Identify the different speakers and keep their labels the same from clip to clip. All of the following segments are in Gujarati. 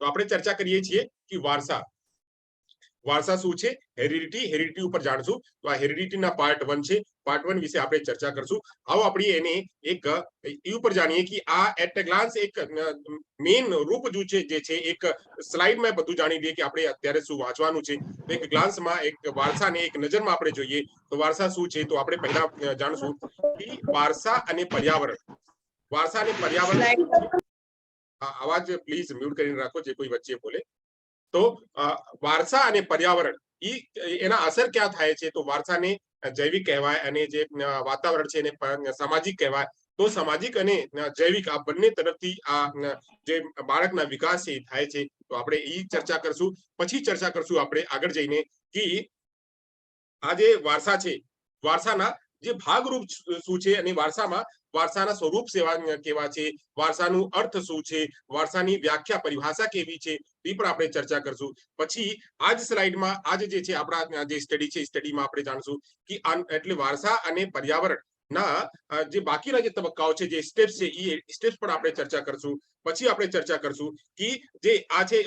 Speaker 1: તો આપણે ચર્ચા કરીએ છીએ કે વારસા વારસા શું છે, હેરિડિટી ઉપર જાણશું. તો આ હેરિડિટીના પાર્ટ 1 છે. પાર્ટ 1 વિશે આપણે ચર્ચા કરશું. આવો આપણે એને એક એ ઉપર જાણીએ કે આ એટ અ ગ્લાન્સ એક મેઇન રૂપ જે છે એક સ્લાઇડમાં બધું જાણી લઈએ કે આપણે અત્યારે શું વાંચવાનું છે. તો એક ગ્લાન્સમાં એક વારસાને એક નજરમાં આપણે જોઈએ તો વારસા શું છે. તો આપણે પહેલા જાણશું કે વારસા અને પર્યાવરણ. વારસા અને પર્યાવરણ શું છે. અવાજ પ્લીઝ મ્યુટ કરીને રાખો જે કોઈ વચ્ચે બોલે. તો વારસા અને પર્યાવરણ એના અસર ક્યાં થાય છે. તો વારસાને જૈવિક કહેવાય અને જે વાતાવરણ છે એને સામાજિક કહેવાય. તો સામાજિક અને જૈવિક આ બંને તરફથી આ જે બાળકના વિકાસ છે થાય છે. તો આપણે એ ચર્ચા કરશું. પછી ચર્ચા કરશું આપણે આગળ જઈને કે આ જે વારસા છે વારસાના જે ભાગરૂપ શું છે અને વારસાના સ્વરૂપ કેવા છે, વારસાનું અર્થ શું છે, વારસાની વ્યાખ્યા પરિભાષા કેવી છે એ પણ આપણે ચર્ચા કરશું. પછી આ જ સ્લાઇડમાં આજ જે છે આપણા જે સ્ટડી છે સ્ટડીમાં આપણે જાણશું કે એટલે વારસા અને પર્યાવરણ ના જે બાકીના જે તબક્કાઓ છે જે સ્ટેપ્સ છે એ સ્ટેપ્સ પણ આપણે ચર્ચા કરશું. પછી આપણે ચર્ચા કરશું કે જે આ છે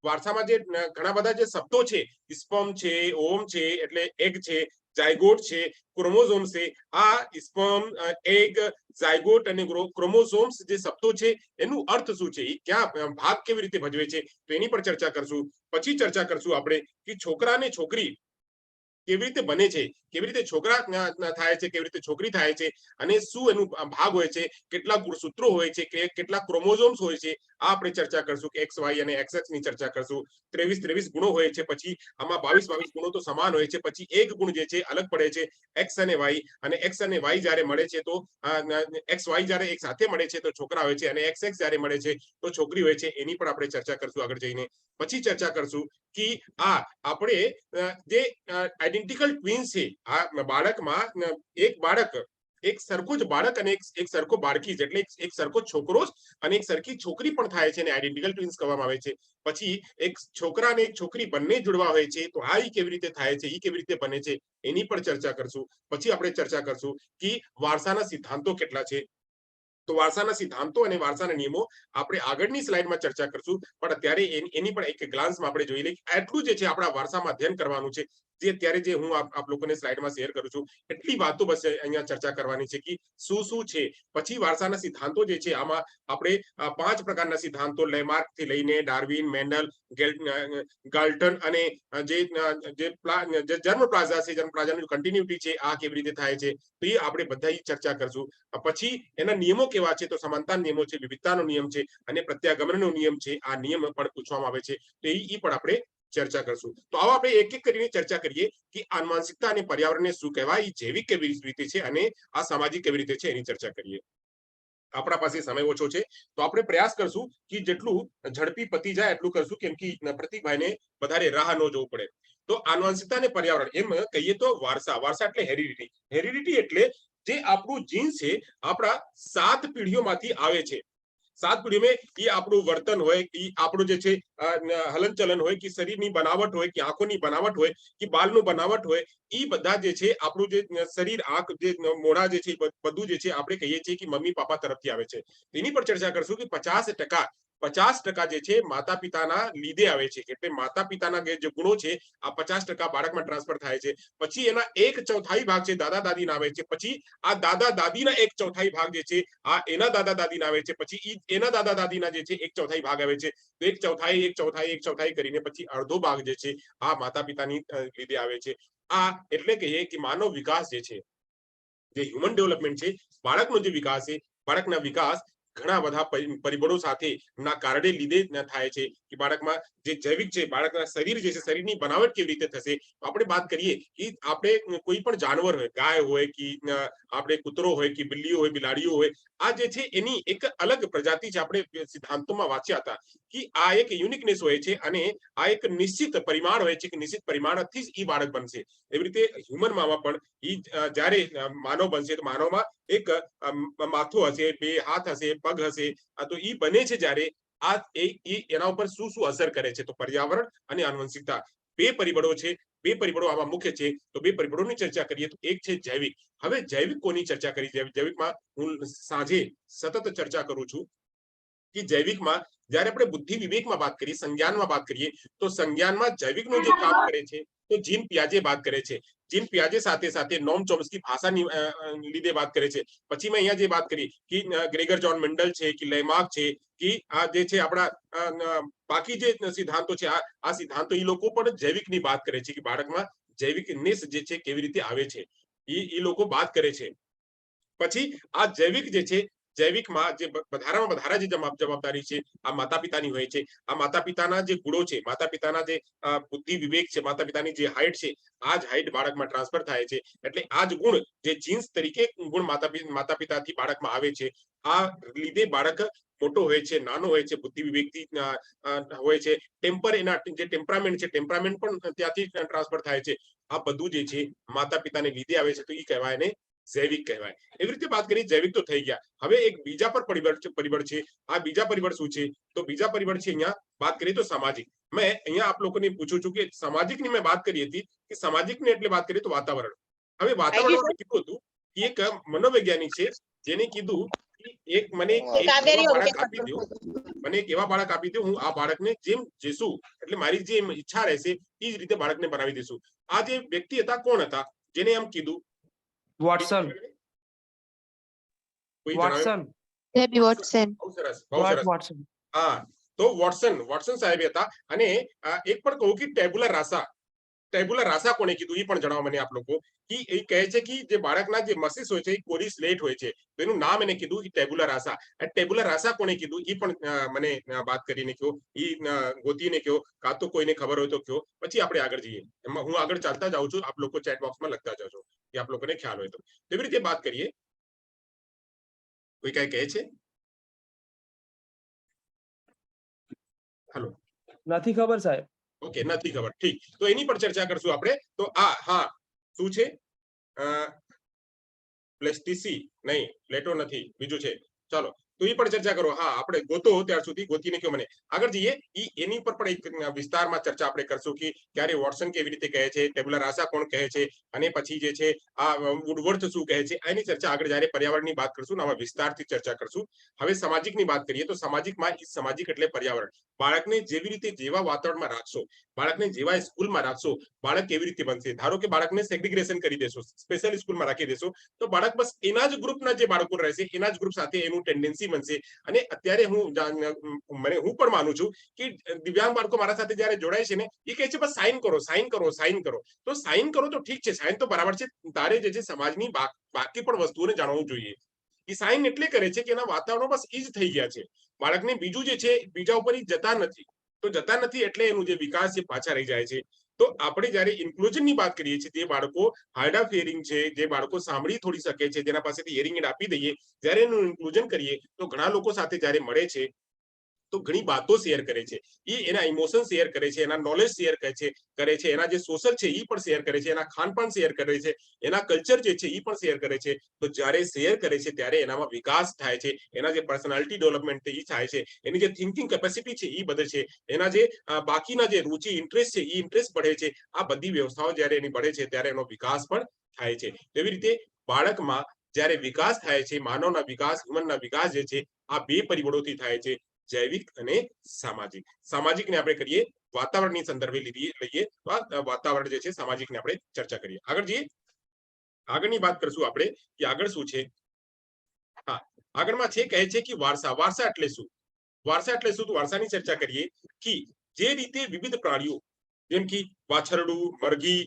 Speaker 1: વારસામાં જે ઘણા બધા જે શબ્દો છે, સ્પર્મ છે, ઓવમ છે એટલે એગ છે, ઝાયગોટ છે, ક્રોમોઝોમ છે. આ સ્પર્મ, એગ, ઝાયગોટ અને ક્રોમોઝોમ્સ જે શબ્દો છે એનું અર્થ શું છે, એ ક્યાં ભાગ કેવી રીતે ભજવે છે તો એની પર ચર્ચા કરશું. પછી ચર્ચા કરશું આપણે કે છોકરા અને છોકરી કેવી રીતે બને છે, કેવી રીતે છોકરા થાય છે, કેવી રીતે છોકરી થાય છે અને શું એનું ભાગ હોય છે, કેટલા ગુણસૂત્રો હોય છે, કેટલા ક્રોમોઝોમ્સ હોય છે. આ આપણે ચર્ચા કરશું કે એક્સ વાય અને એક્સ ની ચર્ચા કરશું. 23 ગુણો હોય છે. પછી આમાં 22 ગુણો તો સમાન હોય છે. પછી એક ગુણ જે છે અલગ પડે છે એક્સ અને વાય. અને એક્સ અને વાય જયારે મળે છે તો એક્સ વાય જયારે એક સાથે મળે છે તો છોકરા હોય છે અને એક્સ એક્સ જયારે મળે છે તો છોકરી હોય છે. એની પણ આપણે ચર્ચા કરશું આગળ જઈને. પછી ચર્ચા કરશું કે આપણે જે આઈડેન્ટિકલ ટ્વિન્સ છે આ બાળકમાં એક સરખું જ બાળક અને એક સરખો બાળકી એટલે એક સરખો છોકરો અને એક સરખી છોકરી પણ થાય છે અને આઈડેન્ટિકલ ટ્વિન્સ કહેવામાં આવે છે. પછી એક છોકરા અને એક છોકરી બંને જોડવા હોય છે તો આ કેવી રીતે થાય છે, એ કેવી રીતે બને છે એની પણ ચર્ચા કરશું. પછી આપણે ચર્ચા કરશું કે વારસાના સિદ્ધાંતો કેટલા છે. તો વારસાના સિદ્ધાંતો અને વારસાના નિયમો આપણે આગળની સ્લાઇડમાં ચર્ચા કરશું. પણ અત્યારે એની પણ એક ગ્લાન્સમાં આપણે જોઈ લઈએ એટલું જે છે આપણા વારસામાં અધ્યયન કરવાનું છે. જે અત્યારે જે હું આપ લોકોને સ્લાઇડમાં શેર કરું છું એટલી વાતો બસ અહીંયા ચર્ચા કરવાની છે કે શું છે. પછી વારસાના સિદ્ધાંતો જે છે આમાં આપણે 5 પ્રકારના સિદ્ધાંતો લેમાર્ક થી લઈને ડાર્વિન, મેન્ડલ, ગાલ્ટન અને જે જન્મ પ્લાઝા છે, જન્મ પ્લાઝાની કન્ટિન્યુટી છે આ કેવી રીતે થાય છે તો એ આપણે બધા ચર્ચા કરશું. પછી એના નિયમો કેવા છે તો સમાનતા નિયમો છે, વિવિધતાનો નિયમ છે અને પ્રત્યાગમનનો નિયમ છે. આ નિયમ પણ પૂછવામાં આવે છે તો એ પણ આપણે ચર્ચા કરશું. તો આવો આપણે એક એક કરીને ચર્ચા કરીએ કે આનુવંશિકતા અને પર્યાવરણને શું કહેવાય, જૈવિક કેવી રીતે છે અને આ સામાજિક કેવી રીતે છે એની ચર્ચા કરીએ. આપણા પાસે સમય ઓછો છે તો આપણે પ્રયાસ કરશું કે જેટલું ઝડપી પતી જાય એટલું કરશું, કેમ કે પ્રતિકભાઈને વધારે રાહ ન જોવું પડે. તો આનુવંશિકતા અને પર્યાવરણ એમ કહીએ તો વારસા એટલે હેરિડિટી એટલે જે આપણું જીન છે આપણા 7 પેઢીઓમાંથી આવે છે. 7 પેઢીઓમાં એ આપણું વર્તન હોય, એ આપણું જે છે હલનચલન હોય, કે શરીરની બનાવટ હોય, કે આંખોની બનાવટ હોય, કે બાલનું બનાવટ હોય, એ બધા જે છે આપણું જે શરીર, આંખ, જે મોઢા જે છે બધું જે છે આપણે કહીએ છીએ કે મમ્મી પાપા તરફથી આવે છે. એની પર ચર્ચા કરશું કે 50% જે છે માતા પિતાના લીધે આવે છે. એટલે માતા પિતાના જે ગુણો છે આ 50% બાળકમાં ટ્રાન્સફર થાય છે. પછી એના 1/4 ભાગ છે દાદા દાદી ના આવે છે. પછી આ દાદા દાદીના 1/4 ભાગ જે છે આ એના દાદા દાદી ના આવે છે. પછી એના દાદા દાદીના જે છે 1/4 ભાગ આવે છે. તો 1/4 કરીને પછી અડધો ભાગ જે છે આ માતા પિતાની લીધે આવે છે. આ એટલે કહીએ કે માનવ વિકાસ જે છે, જે હ્યુમન ડેવલપમેન્ટ છે, બાળકનો જે વિકાસ છે, બાળકના વિકાસ ઘણા બધા પરિબળો સાથે ના કારણે લીધે થાય છે કે બાળકમાં જે જૈવિક છે, બાળકના શરીર જે છે, શરીરની બનાવટ કેવી રીતે થશે. આપણે વાત કરીએ કે આપણે કોઈ પણ જાનવર હોય, ગાય હોય કે આપણે કૂતરો હોય કે બિલ્લીઓ હોય, બિલાડીઓ હોય, આ જે છે એની એક અલગ પ્રજાતિ છે. આપણે સિદ્ધાંતોમાં વાંચ્યા હતા કે આ એક યુનિકનેસ હોય છે અને આ એક નિશ્ચિત પરિમાણ હોય છે કે નિશ્ચિત પરિમાણથી જ એ બાળક બનશે. એવી રીતે હ્યુમનમાં પણ જ્યારે માનવ બનશે તો માનવમાં એક માથું હશે, 2 હાથ હશે, પગ હશે. તો એ બને છે જ્યારે એના ઉપર શું શું અસર કરે છે. તો પર્યાવરણ અને આનુવંશિકતા 2 પરિબળો છે. 2 પરિબળો આમાં મુખ્ય છે. તો 2 પરિબળોની ચર્ચા કરીએ તો એક છે જૈવિક. હવે જૈવિક કોની ચર્ચા કરી? જૈવિકમાં હું સાંજે સતત ચર્ચા કરું છું કે જૈવિકમાં જ્યારે આપણે બુદ્ધિ વિવેકમાં વાત કરીએ, સંજ્ઞાનમાં વાત કરીએ, તો સંજ્ઞાનમાં જૈવિકનું જે કામ કરે છે તો જીન પિયાજે વાત કરે છે. જીન પિયાજે સાથે સાથે નોમ ચોમ્સ્કી ભાષાની લીધે વાત કરે છે. પછી મેં અહીંયા જે વાત કરી કે ગ્રેગર જોન મેન્ડલ છે કે લેમાર્ક છે કે આ જે છે આપણા બાકી જે સિદ્ધાંતો છે, આ સિદ્ધાંતો એ લોકો પણ જૈવિકની વાત કરે છે કે બાળકમાં જૈવિકનેસ જે છે કેવી રીતે આવે છે, એ લોકો વાત કરે છે. પછી આ જૈવિક જે છે, જૈવિકમાં જે વધારામાં વધારા જે જવાબદારી છે આ માતા પિતાની હોય છે. આ માતા પિતાના જે ગુણો છે, માતા પિતાના જે બુદ્ધિ વિવેક છે, માતા પિતાની જે હાઈટ છે, આ જ હાઈટ બાળકમાં ટ્રાન્સફર થાય છે. એટલે આ જ ગુણ જે જીન્સ તરીકે ગુણ માતા પિતાથી બાળકમાં આવે છે. આ લીધે બાળક મોટો હોય છે, નાનો હોય છે, બુદ્ધિ વિવેકથી હોય છે. ટેમ્પર, એના જે ટેમ્પરામેન્ટ છે, ટેમ્પરામેન્ટ પણ ત્યાંથી ટ્રાન્સફર થાય છે. આ બધું જે છે માતા પિતાને લીધે આવે છે, તો એ કહેવાય ને જૈવિક કહેવાય. એવી રીતે વાત કરી, જૈવિક તો થઈ ગયા. હવે એક બીજા પર પરિબળ છે. આ બીજા પરિબળ શું છે? તો બીજા પરિબળ છે અહીંયા વાત કરીએ તો સામાજિક. મેં અહીંયા આપ લોકોને પૂછું છું કે સામાજિકની મેં વાત કરી હતી કે સામાજિકની એટલે વાત કરીએ તો વાતાવરણ. હવે વાતાવરણ કીધું હતું કે એક મનોવૈજ્ઞાનિક છે જેને કીધું કે એક મને એક એવા બાળક આપી દો, મને એક એવા બાળક આપી દો, હું આ બાળકને જેમ જેસું એટલે મારી જે ઈચ્છા રહેશે એ જ રીતે બાળકને બનાવી દેશું. આ જે વ્યક્તિ હતા કોણ હતા જેને એમ કીધું?
Speaker 2: વોટસન.
Speaker 1: કોઈ
Speaker 2: વોટસન.
Speaker 3: ડેબી વોટસન.
Speaker 1: બહુ સરસ, બહુ સરસ.
Speaker 2: વોટસન.
Speaker 1: હા, તો વોટસન સાહેબ હતા. અને એક પણ કહું કે ટેબ્યુલર રાસા, ટેબ્યુલર રાસા કોને કીધું એ પણ જણાવો મને આપ લોકો. કે એ કહે છે કે જે બાળકના જે મસ્તિષ્ક હોય છે એ કોરી સ્લેટ હોય છે, તો એનું નામ એને કીધું ટેબ્યુલર રાસા. ટેબ્યુલર રાસા કોને કીધું એ પણ મને વાત કરીને કહો, એ ગોતીને કહો, કાં તો કોઈને ખબર હોય તો કહો. પછી આપણે આગળ જઈએ. એમાં હું આગળ ચાલતા જાઉં છું, આપ લોકો ચેટ બોક્સમાં લખતા જજો કે આપ લોકોને ખ્યાલ હોય તો. એવી રીતે વાત કરીએ. કોઈ કઈ કહે છે? હેલો,
Speaker 2: નથી ખબર સાહેબ.
Speaker 1: ઓકે, નથી ખબર, ઠીક. તો એની પર ચર્ચા કરશું આપણે. તો આ હા શું છે? પ્લેસ્ટિસી નહીં, પ્લેટો નથી, બીજું છે. ચાલો, તો એ પણ ચર્ચા કરો. હા, આપણે ગોતો ત્યાર સુધી, ગોતીને કહો મને. આગળ જઈએ. એની ઉપર પણ એક વિસ્તારમાં ચર્ચા આપણે કરશું કે ક્યારે વોટસન કેવી રીતે કહે છે, ટેબ્યુલર રાસા કોણ કહે છે, અને પછી જે છે આ વુડવર્થ શું કહે છે. એની ચર્ચા આગળ જ્યારે પર્યાવરણની વાત કરશું ને આમાં વિસ્તારથી ચર્ચા કરશું. હવે સામાજિકની વાત કરીએ તો સામાજિકમાં સામાજિક એટલે પર્યાવરણ. બાળકને જેવી રીતે જેવા વાતાવરણમાં રાખશો, બાળકને જેવા સ્કૂલમાં રાખશો, બાળક કેવી રીતે બનશે. ધારો કે બાળકને સેગ્રીગેશન કરી દેશો, સ્પેશિયલ સ્કૂલમાં રાખી દેશો, તો બાળક બસ એના જ ગ્રુપના જે બાળકો રહેશે, એના જ ગ્રુપ સાથે એનું ટેન્ડન્સી બનશે. અને અત્યારે હું પણ માનું છું કે દિવ્યાંગ બાળકો મારા સાથે જયારે જોડાય છે ને, એ કહે છે બસ સાઇન કરો, સાઇન કરો, સાઇન કરો. તો સાઇન કરો તો ઠીક છે, સાઇન તો બરાબર છે. તારે જે છે સમાજની બાકી પણ વસ્તુઓને જાણવું જોઈએ. એ સાઇન એટલે કરે છે કે એના વાતાવરણ બસ એ જ થઈ ગયા છે. બાળકને બીજું જે છે બીજા ઉપર જતા નથી. તો જતા નથી એટલે એનું જે વિકાસ છે પાછા રહી જાય છે. તો આપણે જયારે ઇન્ક્લુઝનની વાત કરીએ છીએ, જે બાળકો હાર્ડ ઓફ હિયરિંગ છે, જે બાળકો સાંભળી થોડી શકે છે, જેના પાસેથી હિયરિંગ એડ આપી દઈએ, જ્યારે એનું ઇન્ક્લુઝન કરીએ તો ઘણા લોકો સાથે જયારે મળે છે તો ઘણી વાતો શેર કરે છે. એ એના ઇમોશન શેર કરે છે, એના નોલેજ શેર કરે છે, એના જે સોશિયલ છે એ પણ શેર કરે છે, એના ખાનપાન શેર કરે છે, એના કલ્ચર જે છે એ પણ શેર કરે છે. તો જ્યારે શેર કરે છે ત્યારે એનામાં વિકાસ થાય છે, એના જે પર્સનાલિટી ડેવલપમેન્ટ એ થાય છે, એની જે થિંકિંગ કેપેસિટી છે એ વધે છે, એના જે બાકીના જે રુચિ ઇન્ટરેસ્ટ છે એ ઇન્ટરેસ્ટ बढ़ે છે. આ બધી વ્યવસ્થાઓ જ્યારે એની बढ़ે છે ત્યારે એનો વિકાસ પણ થાય છે. એવી રીતે બાળકમાં જ્યારે વિકાસ થાય છે, માનવના વિકાસ, હ્યુમનના વિકાસ જે છે આ બે પરિબળોથી થાય છે, જૈવિક અને સામાજિક. સામાજિકને આપણે કરીએ વાતાવરણની સંદર્ભે લઈએ તો વાતાવરણ જે છે સામાજિકને આપણે ચર્ચા કરીએ. આગળ જઈએ. આગળની વાત કરશું આપણે કે આગળ શું છે. હા, આગળમાં છે કહે છે કે વારસા. વારસા એટલે શું? વારસા એટલે શું? તો વારસાની ચર્ચા કરીએ કે જે રીતે વિવિધ પ્રાણીઓ જેમ કે વાછરડું, મરઘી,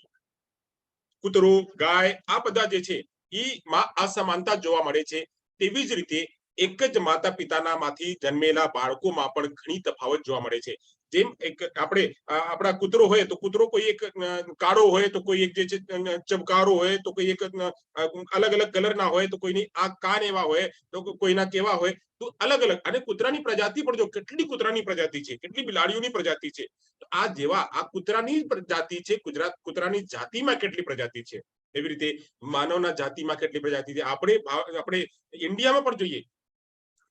Speaker 1: કૂતરો, ગાય, આ બધા જે છે એમાં અસમાનતા જોવા મળે છે. તેવી જ રીતે એક જ માતા પિતાનામાંથી જન્મેલા બાળકોમાં પણ ઘણી તફાવત જોવા મળે છે. જેમ એક આપણે આપણા કૂતરો હોય તો કૂતરો કોઈ એક કાળો હોય, તો કોઈ એક જે છે ચમકારો હોય, તો કોઈ એક અલગ અલગ કલરના હોય, તો કોઈની આ કાન એવા હોય, તો કોઈના કેવા હોય, તો અલગ અલગ. અને કૂતરાની પ્રજાતિ પણ જો કેટલી કૂતરાની પ્રજાતિ છે, કેટલી બિલાડીઓની પ્રજાતિ છે. આ જેવા આ કૂતરાની પ્રજાતિ છે, કૂતરાની જાતિમાં કેટલી પ્રજાતિ છે, એવી રીતે માનવના જાતિમાં કેટલી પ્રજાતિ છે. આપણે ઇન્ડિયામાં પણ જોઈએ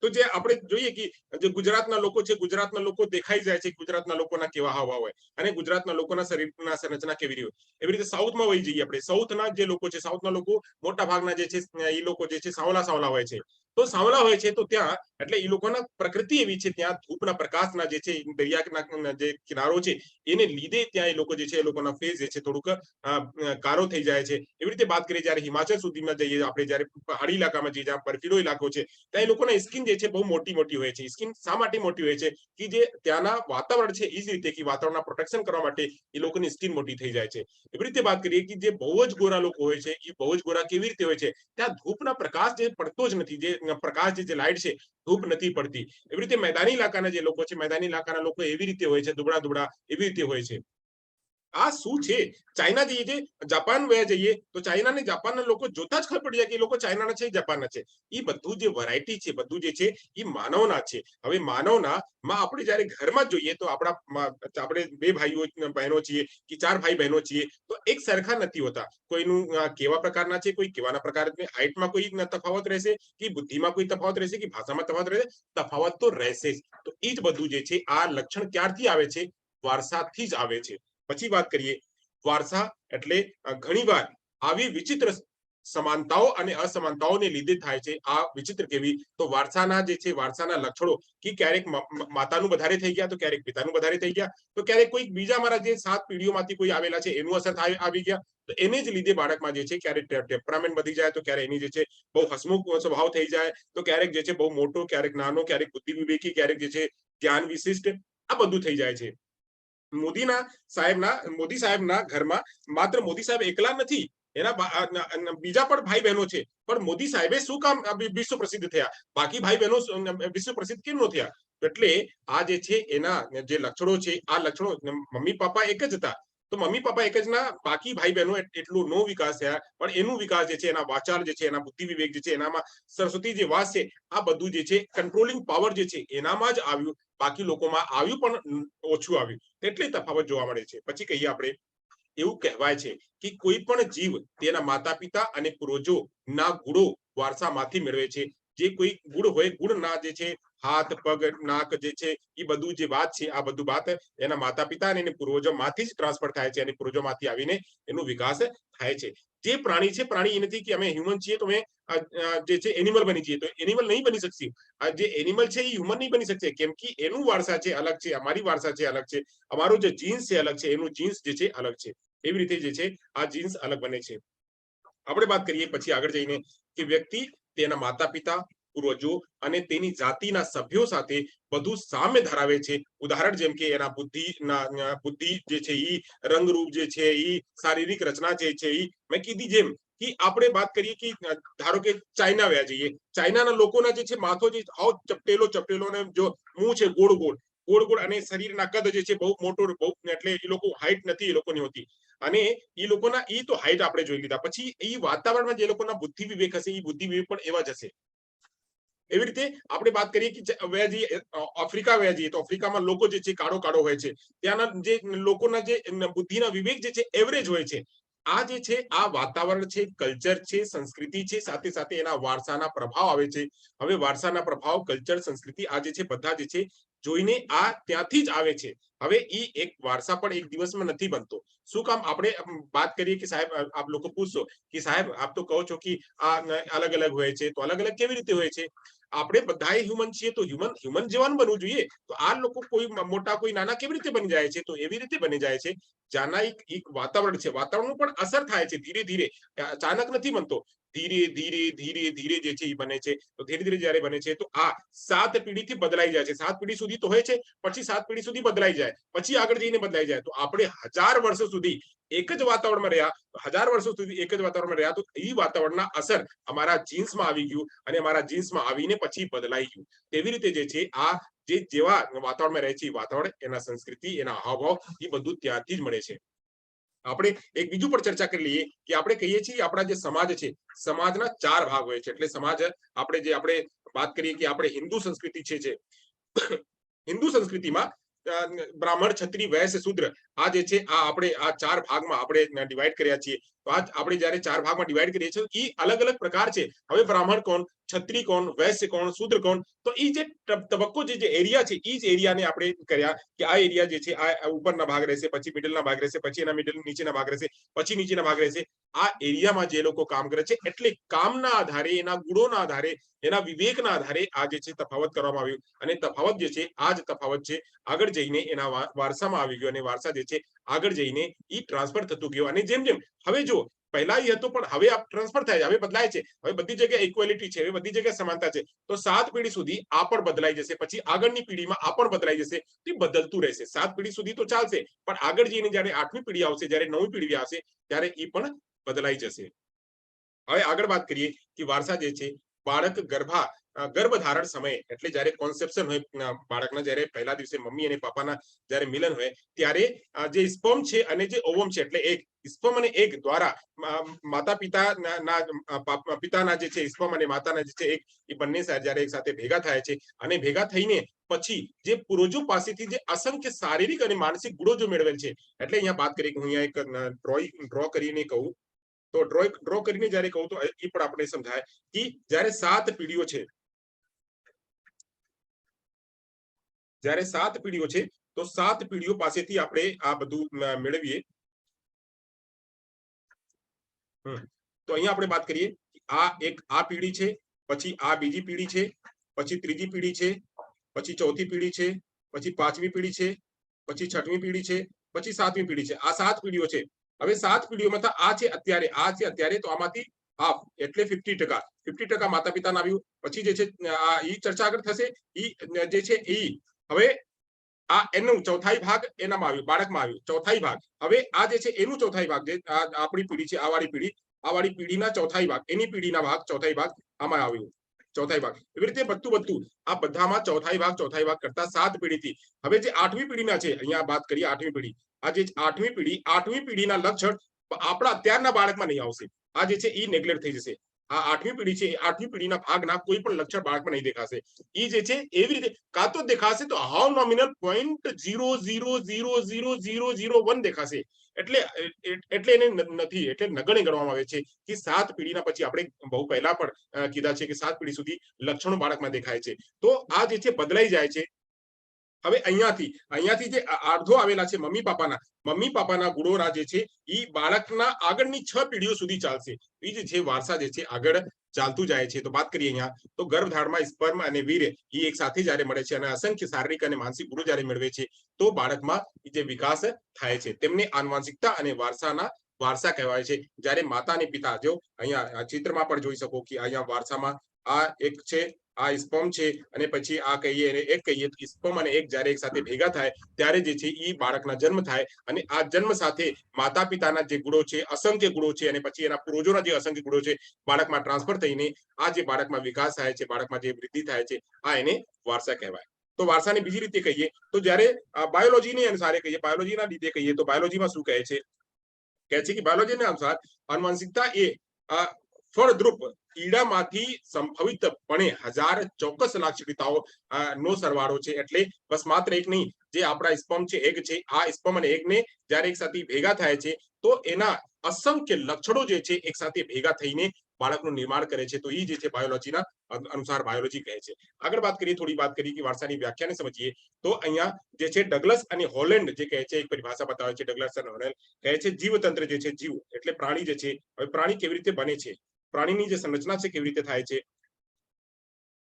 Speaker 1: તો જે આપણે જોઈએ કે જે ગુજરાતના લોકો છે, ગુજરાતના લોકો દેખાઈ જાય છે ગુજરાતના લોકોના કેવા હાવભાવ હોય અને ગુજરાતના લોકોના શરીરના સંરચના કેવી રહી હોય. એવી રીતે સાઉથમાં વહી જઈએ આપણે, સાઉથના જે લોકો છે, સાઉથના લોકો મોટા ભાગના જે છે એ લોકો જે છે સાવલા સાવલા હોય છે. તો સાવલા હોય છે તો ત્યાં એટલે એ લોકોના પ્રકૃતિ એવી છે, ત્યાં ધૂપના પ્રકાશના જે છે દરિયાના જે કિનારો છે એને લીધે ત્યાં એ લોકો જે છે એ લોકોના ફેસ જે છે થોડુંક કારો થઈ જાય છે. એવી રીતે વાત કરીએ જ્યારે હિમાચલ સુધીમાં જઈએ આપણે, જ્યારે પહાડી ઇલાકામાં જઈએ, જ્યાં બર્ફીલો ઇલાકો છે, ત્યાં એ લોકોના સ્કિન જે છે બહુ મોટી મોટી હોય છે. સ્કિન શા માટે મોટી હોય છે કે જે ત્યાંના વાતાવરણ છે એ જ રીતે કે વાતાવરણના પ્રોટેક્શન કરવા માટે એ લોકોની સ્કિન મોટી થઈ જાય છે. એવી રીતે વાત કરીએ કે જે બહુ જ ગોરા લોકો હોય છે એ બહુ જ ગોરા કેવી રીતે હોય છે, ત્યાં ધૂપના પ્રકાશ જે પડતો જ નથી, જે પ્રકાશ જે લાઇટ છે ધૂપ નથી પડતી. એવી રીતે મેદાની ઇલાકાના જે લોકો છે, મેદાની ઇલાકાના લોકો એવી રીતે હોય છે, દુબળા દુબળા એવી રીતે હોય છે. આ શું છે? ચાઇના જઈએ છે, જાપાન વયા જઈએ તો ચાઇના ને જાપાનના લોકો જોતા જ ખબર પડી જાય કે એ લોકો ચાઇનાના છે જાપાનના છે. એ બધું જે વેરાયટી છે, બધું જે છે એ માનવના છે. હવે માનવના માં આપણે જયારે ઘરમાં જોઈએ તો આપણે બે ભાઈઓ બહેનો છીએ કે ચાર ભાઈ બહેનો છીએ તો એક સરખા નથી હોતા. કોઈનું કેવા પ્રકારના છે, કોઈ કેવાના પ્રકાર, હાઇટમાં કોઈ તફાવત રહેશે, કે બુદ્ધિમાં કોઈ તફાવત રહેશે, કે ભાષામાં તફાવત રહેશે, તફાવત તો રહેશે જ. તો એ જ બધું જે છે આ લક્ષણ ક્યારથી આવે છે? વારસાથી જ આવે છે. પછી વાત કરીએ વારસા એટલે ઘણીવાર આવી વિચિત્ર સમાનતાઓ અને અસમાનતાઓને લીધે થાય છે. આ વિચિત્ર કેવી? તો વારસાના જે છે, વારસાના લક્ષણો કે ક્યારેક માતાનું વધારે થઈ ગયા, તો ક્યારેક પિતાનું વધારે થઈ ગયા, તો ક્યારેક કોઈ બીજા મારા જે 7 પેઢીઓમાંથી કોઈ આવેલા છે એનું અસર આવી ગયા. તો એને જ લીધે બાળકમાં જે છે ક્યારેક ટેમ્પરામેન્ટ વધી જાય, તો ક્યારેક એની જે છે બહુ હસમુખ સ્વભાવ થઈ જાય, તો ક્યારેક જે છે બહુ મોટો, ક્યારેક નાનો, ક્યારેક બુદ્ધિ વિવેકી, ક્યારેક જે છે જ્ઞાન વિશિષ્ટ, આ બધું થઈ જાય છે. મોદી સાહેબના ઘરમાં માત્ર મોદી સાહેબ એકલા નથી, એના બીજા પણ ભાઈ બહેનો છે. પણ મોદી સાહેબે શું કામ વિશ્વ પ્રસિદ્ધ થયા? બાકી ભાઈ બહેનો વિશ્વ પ્રસિદ્ધ કેમ ન થયા? એટલે આ જે છે એના જે લક્ષણો છે, આ લક્ષણો મમ્મી પપ્પા એક જ હતા તો મમ્મી પપ્પા એક જ ના, બાકી ભાઈ બહેનો એટલું નો વિકાસ થયા, પણ એનું વિકાસ જે છે, એના વાચાર જે છે, એના બુદ્ધિ વિવેક જે છે, એનામાં સરસ્વતી જે વાસ છે, આ બધું જે છે કંટ્રોલિંગ પાવર જે છે એનામાં જ આવ્યું. બાકી લોકોમાં આવ્યું પણ ઓછું આવ્યું. એટલે તફાવત જોવા મળે છે. પછી કહીએ આપણે, એવું કહેવાય છે કે કોઈ પણ જીવ તેના માતા પિતા અને પૂર્વજો ના ગુણો વારસામાંથી મેળવે છે. જે કોઈ ગુણ હોય, ગુણના જે છે હાથ પગ નાક જે છે એ બધું જે વાત છે, આ બધું વાત એના માતા પિતા અને પૂર્વજોમાંથી જ ટ્રાન્સફર થાય છે અને પૂર્વજોમાંથી આવીને એનો વિકાસ થાય છે. જે પ્રાણી છે, પ્રાણી એ નથી કે અમે હ્યુમન છીએ તો અમે જે છે એનિમલ બની જઈએ, તો એનિમલ નહીં બની શકશે. જે એનિમલ છે એ હ્યુમન નહીં બની શકશે, કેમ કે એનું વારસા છે અલગ છે, અમારી વારસા છે અલગ છે, અમારું જે જીન્સ છે અલગ છે, એનું જીન્સ જે છે અલગ છે. એવી રીતે જે છે આ જીન્સ અલગ બને છે. આપણે વાત કરીએ પછી આગળ જઈને કે વ્યક્તિ તેના માતા પિતા, પૂર્વજો અને તેની જાતિના સભ્યો સાથે બધું સામ્ય ધરાવે છે. ઉદાહરણ જેમ કે એના બુદ્ધિ જે છે ઈ, રંગરૂપ જે છે ઈ, શારીરિક રચના જે છે ઈ, મેં કીધી જેમ કે આપણે વાત કરીએ કે ધારો કે ચાઇના વ્યા જઈએ, ચાઇનાના લોકોના જે છે માથો જે હાવ ચપટેલો ચપટેલો ને જો મું છે ગોળ ગોળ ગોળ ગોળ, અને શરીરના કદ જે છે બહુ મોટો, બહુ, એટલે એ લોકો હાઈટ નથી એ લોકોની હોતી. અને એ લોકોના એ તો હાઈટ આપણે જોઈ લીધા. પછી એ વાતાવરણમાં જે લોકોના બુદ્ધિ વિવેક હશે એ બુદ્ધિ વિવેક પણ એવા જ હશે. એવી રીતે આપણે વાત કરીએ કે આફ્રિકા વ્યા જઈએ તો આફ્રિકામાં લોકો જે છે કાળો કાળો હોય છે. ત્યાંના જે લોકોના જે બુદ્ધિના વિવેક જે છે એવરેજ હોય છે. આ જે છે આ વાતાવરણ છે, કલ્ચર છે, સંસ્કૃતિ છે, સાથે સાથે એના વારસાના પ્રભાવ આવે છે. હવે વારસાના પ્રભાવ, કલ્ચર, સંસ્કૃતિ આ જે છે બધા જે છે જોઈને આ ત્યાંથી જ આવે છે. હવે એ એક વારસા પણ એક દિવસમાં નથી બનતો. શું કામ? આપણે વાત કરીએ કે સાહેબ આપ લોકો પૂછશો કે સાહેબ આપ તો કહો છો કે આ અલગ અલગ હોય છે, તો અલગ અલગ કેવી રીતે હોય છે? આપણે બધાય હ્યુમન છીએ તો હ્યુમન જેવાનું બનવું જોઈએ. તો આ લોકો કોઈ મોટા કોઈ નાના કેવી રીતે બની જાય છે? તો એવી રીતે બની જાય છે જ્યાંના એક વાતાવરણ છે, વાતાવરણનું પણ અસર થાય છે ધીરે ધીરે, અચાનક નથી બનતો. ધીરે ધીરે ધીરે ધીરે જે છે એ બને છે. તો ધીરે ધીરે જયારે બને છે તો આ 7 પેઢીથી બદલાઈ જાય છે. 7 પેઢી સુધી તો હોય છે, પછી 7 પેઢી સુધી બદલાઈ જાય, પછી આગળ જઈને બદલાઈ જાય. તો આપણે 1000 વર્ષો સુધી એક જ વાતાવરણમાં રહ્યા, 1000 વર્ષો સુધી એક જ વાતાવરણમાં રહ્યા, તો એ વાતાવરણના અસર અમારા જીન્સમાં આવી ગયું અને અમારા જીન્સમાં આવીને પછી બદલાઈ ગયું. તેવી રીતે જે છે આ જે જેવા વાતાવરણમાં રહે છે, વાતાવરણ, એના સંસ્કૃતિ, એના હાવભાવ, એ બધું ત્યાંથી જ મળે છે. આપણે એક બીજું પર ચર્ચા કરી લઈએ કે આપણે કહીએ છીએ આપણા જે સમાજ છે, સમાજના 4 ભાગ હોય છે. એટલે સમાજ આપણે વાત કરીએ કે આપણે હિન્દુ સંસ્કૃતિ છે, હિન્દુ સંસ્કૃતિમાં બ્રાહ્મણ, ક્ષત્રિય, વૈશ્ય, શૂદ્ર, આ જે છે આ આપણે આ 4 ભાગમાં આપણે ડિવાઈડ કર્યા છીએ. તો આ આપણે જ્યારે 4 ભાગમાં ડિવાઈડ કરીએ છીએ એ અલગ અલગ પ્રકાર છે. હવે બ્રાહ્મણ કોણ? ક્ષત્રિય કોણ, વૈશ્ય કોણ, શૂદ્ર કોણ, તો એ જે તબક્કો જે એરિયા છે એ જ એરિયાને આપણે કર્યા કે આ એરિયા જે છે આ ઉપરના ભાગ રહેશે, પછી મિડલના ભાગ રહેશે, પછી એના મિડલ નીચેના ભાગ રહેશે, પછી નીચેના ભાગ રહેશે. આ એરિયામાં જે લોકો કામ કરે છે એટલે કામના આધારે, એના ગુણોના આધારે, એના વિવેકના આધારે આ જે છે તફાવત કરવામાં આવ્યું. અને તફાવત જે છે આ જ તફાવત છે આગળ જઈને એના વારસામાં આવી ગયો, અને વારસા જે છે આગળ જઈને ઈ ટ્રાન્સફર થતું ગયો. અને જેમ જેમ હવે જો પહેલા એ હતું પણ હવે આ ટ્રાન્સફર થાય છે, હવે બદલાય છે, હવે બધી જગ્યાએ ઇક્વાલિટી છે, હવે બધી જગ્યાએ સમાનતા છે. તો 7 પેઢી સુધી આ પણ બદલાઈ જશે, પછી આગળની પેઢીમાં આ પણ બદલાઈ જશે. તે બદલતું રહેશે. 7 પેઢી સુધી તો ચાલશે, પણ આગળ જઈને જ્યારે 8મી પેઢી આવશે, જ્યારે 9મી પેઢી આવશે, ત્યારે એ પણ બદલાઈ જશે. હવે આગળ વાત કરીએ કે વારસા જે છે બાળક ગર્ભધારણ સમયે, એટલે જ્યારે કોન્સેપ્શન હોય બાળકના, જ્યારે પહેલા દિવસે મમ્મી અને પાપાના જ્યારે મિલન હોય, ત્યારે જે સ્પર્મ છે અને જે ઓવમ છે, એટલે એક સ્પર્મ અને એગ દ્વારા માતા પિતાના જે છે સ્પર્મ અને માતાના જે છે એક, એ બંને જ્યારે એક સાથે ભેગા થાય છે, અને ભેગા થઈને પછી જે પૂર્વજો પાસેથી જે અસંખ્ય શારીરિક અને માનસિક ગુણો જો મેળવેલ છે, એટલે અહીંયા વાત કરીએ કે હું અહીંયા એક ડ્રો કરીને કહું, તો ડ્રો કરીને જ્યારે કહું તો એ પણ આપણે સમજાય કે જ્યારે 7 પેઢીઓ છે, જ્યારે 7 પેઢીઓ છે, તો 7 પેઢીઓ પાસેથી આપણે આ બધું મેળવીએ. તો અહીંયા આપણે વાત કરીએ આ પેઢી છે, પછી આ બીજી પેઢી છે, પછી ત્રીજી પેઢી છે, પછી ચોથી પેઢી છે, પછી 5મી પેઢી છે, પછી 6મી પેઢી છે, પછી 7મી પેઢી છે. આ 7 પેઢીઓ છે. હવે 7 પેઢીઓમાં આ છે અત્યારે, તો આમાંથી હાફ એટલે 50% માતા પિતાના આવ્યું. પછી જે છે ઈ ચર્ચા આગળ થશે. ઈ જે છે ઈ હવે આ એનું ચોથાઈ ભાગ એનામાં આવ્યું, બાળકમાં આવ્યું ચોથાઈ ભાગ. હવે આ જે છે એનું ચોથાઈ ભાગ, જે આપણી પેઢી છે, આ વાળી પેઢીના ચોથાઈ ભાગ, એની પેઢીના ભાગ ચોથાઈ ભાગ આમાં આવ્યું, ચોથાઈ ભાગ. એવી રીતે બધું આ બધામાં ચોથાઈ ભાગ કરતા 7 પેઢીથી હવે જે 8મી પેઢીના છે, અહીંયા વાત કરીએ 8મી પેઢી. આ જે 8મી પેઢીના લક્ષણ આપણા અત્યારના બાળકમાં નહીં આવશે. આ જે છે ઈ નેગ્લેક્ટ થઈ જશે. આ 8મી પેઢી છે, 8મી પેઢીના ભાગના કોઈ પણ લક્ષણ બાળકમાં નહીં દેખાશે. ઈ જે છે એવી રીતે કાં તો દેખાશે તો હાવ નોમિનલ 0.0000001 દેખાશે. એટલે એને નથી, એટલે નગण्य ગણવામાં આવે છે કે 7 પેઢીના પછી આપણે બહુ પહેલા પણ કીધા છે કે 7 પેઢી સુધી લક્ષણો બાળકમાં દેખાય છે. તો આ જે છે બદલાઈ જાય છે. હવે અહીંયાથી જે અડધો આવેલા છે મમ્મી પાપાના ગુણોના જે છે એ બાળકના આગળની 6 પેઢીઓ સુધી ચાલશે. એ જે છે વારસા જે છે આગળ ચાલતું જાય છે. તો વાત કરીએ અહીંયા, તો ગર્ભધારણમાં સ્પર્મ અને વીર એ એક સાથે જ્યારે મળે છે અને અસંખ્ય શારીરિક અને માનસિક ગુણો જ્યારે મેળવે છે, તો બાળકમાં જે વિકાસ થાય છે, તેમને આનુવંશિકતા અને વારસા કહેવાય છે. જ્યારે માતા અને પિતા, જો અહીંયા ચિત્રમાં પણ જોઈ શકો કે અહીંયા વારસામાં આ એક છે, આ સ્પર્મ છે, અને પછી આ કહીએ અને એક કહીએ, તો સ્પર્મ અને એક જ્યારે એક સાથે ભેગા થાય ત્યારે જે છે એ બાળકના જન્મ થાય. અને આ જન્મ સાથે માતા પિતાના જે ગુણો છે, અસંખ્ય ગુણો છે, અને પછી એના પૂર્વજોના જે અસંખ્ય ગુણો છે બાળકમાં ટ્રાન્સફર થઈને આ જે બાળકમાં વિકાસ થાય છે, બાળકમાં જે વૃદ્ધિ થાય છે, આ એને વારસા કહેવાય. તો વારસાની બીજી રીતે કહીએ તો જ્યારે બાયોલોજીની અનુસારે કહીએ, બાયોલોજીના રીતે કહીએ, તો બાયોલોજીમાં શું કહે છે કે બાયોલોજીના અનુસાર આનુવંશિકતા એ ફળદ્રુપ ઈડામાંથી સંભવિતપણે 1000 ચોક્કસ લાક્ષણિકતાઓ નો સરવાળો છે. એટલે બસ માત્ર એક નહીં, જે આપણા સ્પર્મ છે, એગ છે, આ સ્પર્મ અને એગને જ્યારે એક સાથે ભેગા થાય છે, તો એના અસંખ્ય લક્ષણો જે છે એક સાથે ભેગા થઈને બાળકનું નિર્માણ કરે છે. તો એ જે છે બાયોલોજીના અનુસાર બાયોલોજી કહે છે. આગળ વાત કરીએ, થોડી વાત કરીએ કે વારસાની વ્યાખ્યાને સમજીએ. તો અહીંયા જે છે ડગલસ અને હોલેન્ડ જે કહે છે, એક પરિભાષા બતાવે છે. ડગલસ અને હોલેન્ડ કહે છે જીવતંત્ર જે છે, જીવ એટલે પ્રાણી જે છે. હવે પ્રાણી કેવી રીતે બને છે, પ્રાણીની જે સંરચના છે કેવી રીતે થાય છે,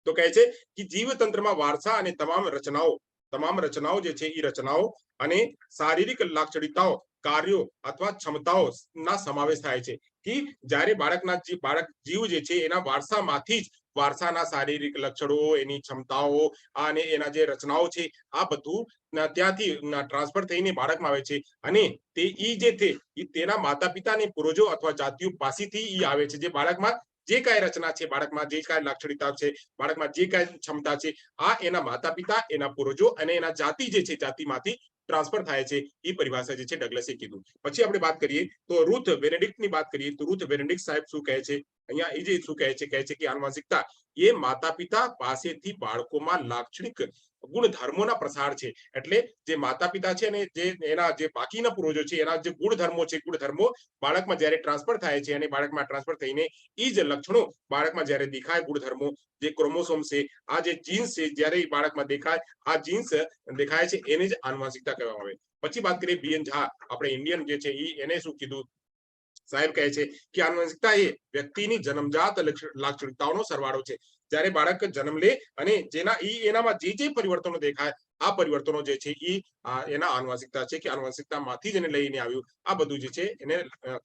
Speaker 1: તો કહે છે કે જીવતંત્રમાં વારસા અને તમામ રચનાઓ જે છે એ રચનાઓ અને શારીરિક લાક્ષણિકતાઓ, કાર્યો અથવા ક્ષમતાઓ ના સમાવેશ થાય છે. કે જ્યારે બાળક જીવ જે છે એના વારસામાંથી જ વારસાના શારીરિક લક્ષણો, એની ક્ષમતાઓ અને એના જે રચનાઓ છે, આ બધું ત્યાંથી ટ્રાન્સફર થઈને બાળકમાં આવે છે. અને તે ઈ જે છે એ તેના માતા પિતાની પૂર્વજો અથવા જાતિઓ પાસેથી ઈ આવે છે. જે બાળકમાં જે કાંઈ રચના છે, બાળકમાં જે કાંઈ લાક્ષણિકતા છે, બાળકમાં જે કાંઈ ક્ષમતા છે, આ એના માતા પિતા, એના પૂર્વજો અને એના જાતિ જે છે, જાતિમાંથી ટ્રાન્સફર થાય છે. એ પરિભાષા જે છે ડગલસે કીધું. પછી આપણે વાત કરીએ તો રૂથ બેનેડિક્ટની વાત કરીએ, તો રૂથ બેનેડિક્ટ સાહેબ શું કહે છે અહીંયા, એ જે શું કહે છે કે આનુવંશિકતા એ માતા પિતા પાસેથી બાળકોમાં લાક્ષણિક ગુણધર્મોના પ્રસાર છે. એટલે જે માતા પિતા છે અને જે એના જે બાકીના પૂર્વજો છે એના જે ગુણધર્મો છે, ગુણધર્મો બાળકમાં જ્યારે ટ્રાન્સફર થાય છે અને બાળકમાં ટ્રાન્સફર થઈને એ જ લક્ષણો બાળકમાં જ્યારે દેખાય, ગુણધર્મો જે ક્રોમોસોમ છે, આ જે જીન્સ છે, જ્યારે એ બાળકમાં દેખાય, આ જીન્સ દેખાય છે એને જ આનુવંશિકતા કહેવામાં આવે. પછી વાત કરીએ બીએન ઝા, આપણે ઇન્ડિયન જે છે એને શું કીધું? સાહેબ કહે છે કે આનુવંશિકતા એ વ્યક્તિની જન્મજાત લાક્ષણિકતાઓનો સરવાળો છે. જ્યારે બાળક જન્મ લે અને એનામાં જે પરિવર્તનો દેખાય, આ પરિવર્તનો જે છે એ એના આનુવંશિકતા છે, કે આનુવંશિકતામાંથી જ એને લઈને આવ્યું. આ બધું જે છે એને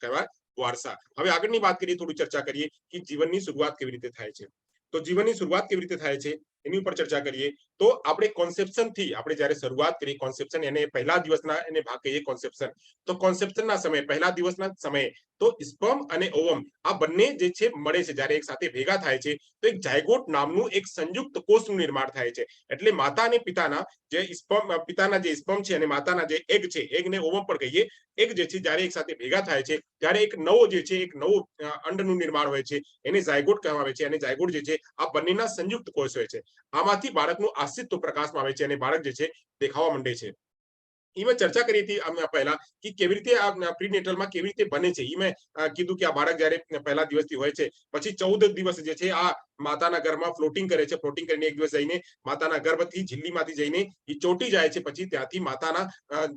Speaker 1: કહેવાય વારસા. હવે આગળની વાત કરીએ, થોડી ચર્ચા કરીએ કે જીવનની શરૂઆત કેવી રીતે થાય છે. તો જીવનની શરૂઆત કેવી રીતે થાય છે એની ઉપર ચર્ચા કરીએ. તો આપણે કોન્સેપ્શન થી આપણે જ્યારે શરૂઆત કરીએ, કોન્સેપ્શન એને પહેલા દિવસના એને ભાગ કહીએ કોન્સેપ્શન. તો કોન્સેપ્શનના સમયે, પહેલા દિવસના સમયે તો સ્પર્મ અને ઓવમ આ બંને જે છે મળે છે, જ્યારે એક સાથે ભેગા થાય છે તો એક ઝાયગોટ નામનું એક સંયુક્ત કોષનું નિર્માણ થાય છે. એટલે માતા અને પિતાના જે સ્પર્મ છે અને માતાના જે એગ છે, એગને ઓવમ પણ કહીએ, એગ જે છે જ્યારે એક સાથે ભેગા થાય છે ત્યારે એક નવો જે છે એક નવો અંડનું નિર્માણ હોય છે, એને ઝાયગોટ કહેવામાં આવે છે. અને ઝાયગોટ જે છે આ બંનેના સંયુક્ત કોષ હોય છે. આમાંથી બાળકનું અસ્તિત્વ પ્રકાશમાં આવે છે અને બાળક જે છે દેખાવા માંડે છે. મેં ચર્ચા કરી હતી પહેલા કે કેવી રીતે આ પ્રીનેટલમાં કેવી રીતે બને છે. મેં કીધું કે આ બાળક જ્યારે પહેલા દિવસથી હોય છે, પછી 14 દિવસ જે છે આ માતાના ગર્ભમાં ફ્લોટિંગ કરે છે. ફ્લોટિંગ કરીને એક દિવસ જઈને માતાના ગર્ભથી ઝિલ્લીમાંથી જઈને એ ચોંટી જાય છે. પછી ત્યાંથી માતાના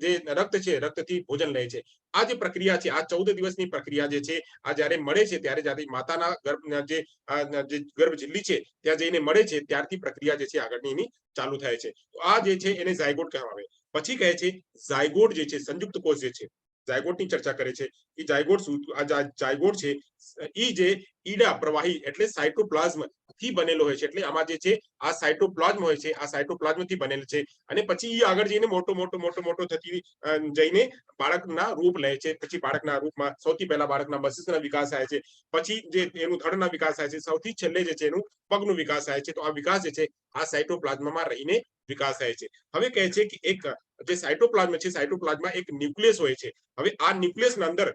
Speaker 1: જે રક્ત છે, રક્તથી ભોજન લે છે. આ જે પ્રક્રિયા છે, આ 14 દિવસની પ્રક્રિયા જે છે, આ જ્યારે મળે છે ત્યારે જ્યારે માતાના જે ગર્ભ ઝિલ્લી છે ત્યાં જઈને મળે છે, ત્યારથી પ્રક્રિયા જે છે આગળની એની ચાલુ થાય છે. તો આ જે છે એને ઝાયગોટ કહેવામાં આવે. પછી કહે છે ઝાયગોટ જે છે સંયુક્ત કોષ જે છે, ઝાયગોટની ચર્ચા કરે છે કે ઝાયગોટ છે ઈ જે ઈડા પ્રવાહી એટલે સાયટોપ્લાઝમ થી બનેલો હોય છે. એટલે આમાં જે છે આ સાયટોપ્લાઝમ હોય છે, આ સાયટોપ્લાઝમ થી બનેલ છે. અને પછી ઈ આગળ જઈને મોટો થતી જઈને બાળકના રૂપ લે છે. પછી બાળકના રૂપમાં સૌથી પહેલા બાળકના મસ્તિષ્કના વિકાસ થાય છે, પછી જે એનું ધડના વિકાસ થાય છે, સૌથી છેલ્લે જે છે એનું પગનું વિકાસ થાય છે. તો આ વિકાસ જે છે આ સાયટોપ્લાઝમમાં રહીને વિકાસ થાય છે. હવે કહે છે કે એક જે સાયટોપ્લાઝમ છે, સાયટોપ્લાઝમમાં એક ન્યુક્લિયસ હોય છે. હવે આ ન્યુક્લિયસના અંદર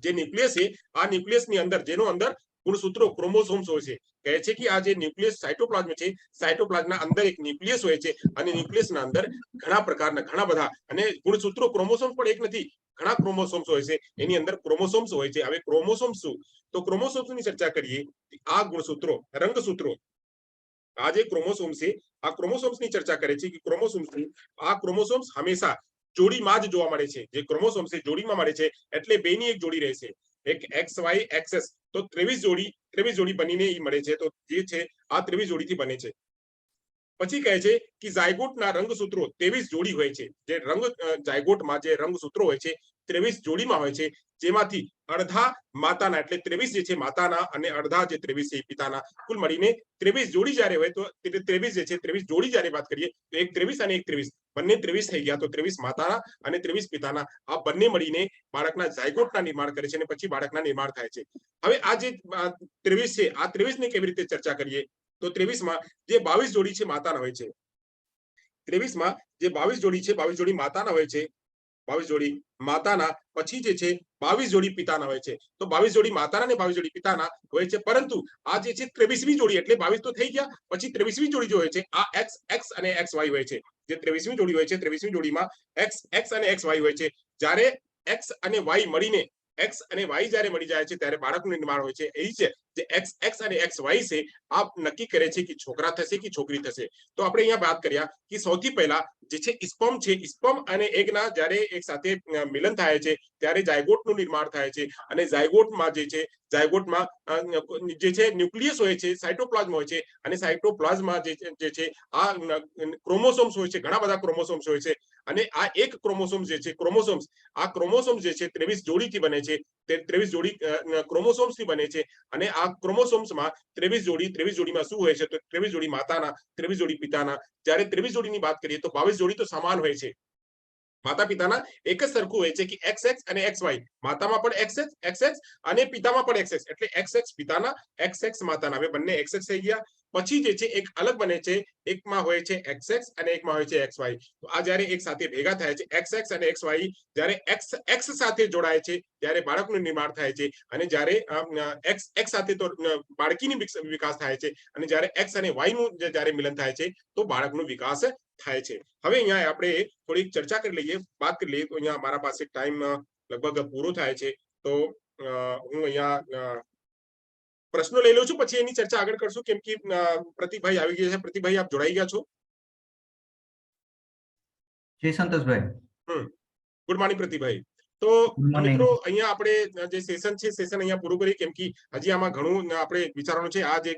Speaker 1: જે ન્યુક્લિયસ છે, આ ન્યુક્લિયસની અંદર જેનો અંદર ગુણસૂત્રો ક્રોમોસોમ્સ હોય છે. કહે છે કે આ જે ન્યુક્લિયસ સાયટોપ્લાઝમ છે, સાયટોપ્લાઝમના અંદર એક ન્યુક્લિયસ હોય છે અને ન્યુક્લિયસના અંદર ઘણા બધા અને ગુણસૂત્રો ક્રોમોસોમ્સ પણ એક નથી, ઘણા ક્રોમોસોમ્સ હોય છે. એની અંદર ક્રોમોસોમ્સ હોય છે. હવે ક્રોમોસોમ્સ શું? તો ક્રોમોસોમ્સની ચર્ચા કરીએ. આ ગુણસૂત્રો, રંગસૂત્રો, આ જે ક્રોમોસોમ્સ છે, આ ક્રોમોસોમ્સની ચર્ચા કરે છે કે ક્રોમોસોમ્સ હંમેશા જોડીમાં જ જોવા મળે છે. જે ક્રોમોસોમ્સ છે જોડીમાં મળે છે, એટલે બેની એક જોડી રહેશે, એક XY તો 23 જોડી બનીને ઈ મળે છે. તો જે છે આ 23 જોડીથી બને છે. પછી કહે છે કે ઝાયગોટના રંગસૂત્રો 23 જોડી હોય છે. જે ઝાયગોટમાં જે રંગસૂત્રો હોય છે 23 જોડીમાં હોય છે, જેમાંથી અડધા માતાના એટલે 23 જે છે માતાના અને અડધા જે 23 છે પિતાના, કુલ મળીને 23 જોડી જ્યારે હોય તો 23 જે છે 23 જોડી જ્યારે વાત કરીએ તો એક 23 અને એક 23 બંને 23 થઈ ગયા. તો 23 માતાના અને 23 પિતાના આ બંને મળીને બાળકના ઝાયગોટના નિર્માણ કરે છે અને પછી બાળકના નિર્માણ થાય છે. હવે આ જે 23 છે, આ 23 ને કેવી રીતે ચર્ચા કરીએ? તો 23માં જે 22 જોડી છે માતાના હોય છે. 23માં જે 22 જોડી છે, 22 જોડી માતાના હોય છે. 22 જોડી માતાના, પછી જે છે 22 જોડી પિતાના હોય છે. તો 22 જોડી માતાના અને 22 જોડી પિતાના હોય છે. પરંતુ આ જે છે 23મી જોડી, એટલે 22 તો થઈ ગયા, પછી 23મી જોડી જો હોય છે આ X અને XY હોય છે. જે 23મી જોડી હોય છે, 23મી જોડીમાં X અને XY હોય છે. જ્યારે X અને Y મળીને X અને Y જ્યારે મળી જાય છે ત્યારે બાળકનું નિર્માણ હોય છે. એ છે જે X અને XY છે આ નક્કી કરે છે કે છોકરા થશે કે છોકરી થશે. તો આપણે અહીંયા વાત કર્યા કે સૌથી પહેલા જે છે સ્પર્મ છે, સ્પર્મ અને એગના જ્યારે એક સાથે મિલન થાય છે ત્યારે ઝાયગોટનું નિર્માણ થાય છે. અને ઝાયગોટમાં જે છે ન્યુક્લિયસ હોય છે, સાયટોપ્લાઝમ હોય છે. અને સાયટોપ્લાઝમમાં જે છે આ ક્રોમોસોમ્સ હોય છે, ઘણા બધા ક્રોમોસોમ્સ હોય છે. અને આ એક ક્રોમોસોમ્સ જે છે આ ક્રોમોસોમ્સ જે છે 23 જોડીથી બને છે. તે 23 જોડી ક્રોમોસોમ્સથી બને છે. અને આ ક્રોમોસોમ્સમાં 23 જોડીમાં શું હોય છે? તો 23 જોડી માતાના, 23 જોડી પિતાના. જ્યારે 23 જોડીની વાત કરીએ તો 22 જોડી તો સમાન હોય છે. માતા પિતાના એક જ સરખું હોય છે કે XX અને XY, માતામાં પણ XX અને પિતામાં પણ XX. એટલે XX પિતાના, XX માતાના. હવે બંને XX થઈ ગયા. પછી જે છે એક અલગ બને છે, એકમાં હોય છે XX અને એકમાં હોય છે XY. તો આ જ્યારે એક સાથે ભેગા થાય છે XX અને XY, જ્યારે X સાથે જોડાય છે ત્યારે બાળકનું નિર્માણ થાય છે, અને જ્યારે X સાથે તો બાળકીની વિકાસ થાય છે, અને જ્યારે X અને Y નું જ્યારે મિલન થાય છે તો બાળકનો વિકાસ થાય છે. હવે અહીંયા આપણે થોડીક ચર્ચા કરી લઈએ, વાત કરી લઈએ. તો અહીંયા મારા પાસે ટાઈમ લગભગ પૂરો થાય છે, તો હું અહીંયા પ્રશ્નો લઈ લઉં છું, પછી એની ચર્ચા આગળ કરશું, કેમ કે પ્રતિકભાઈ આવી ગયા છે. પ્રતિકભાઈ, આપ જોડાઈ ગયા છો?
Speaker 3: જી સંતોષભાઈ.
Speaker 1: Good morning Pratikbhai. તો મિત્રો, અહીંયા આપણે જે સેશન છે સેશન અહીંયા પૂરું કરીએ, કેમ કે હજી આમાં ઘણું આપણે વિચારવાનું છે. આ જે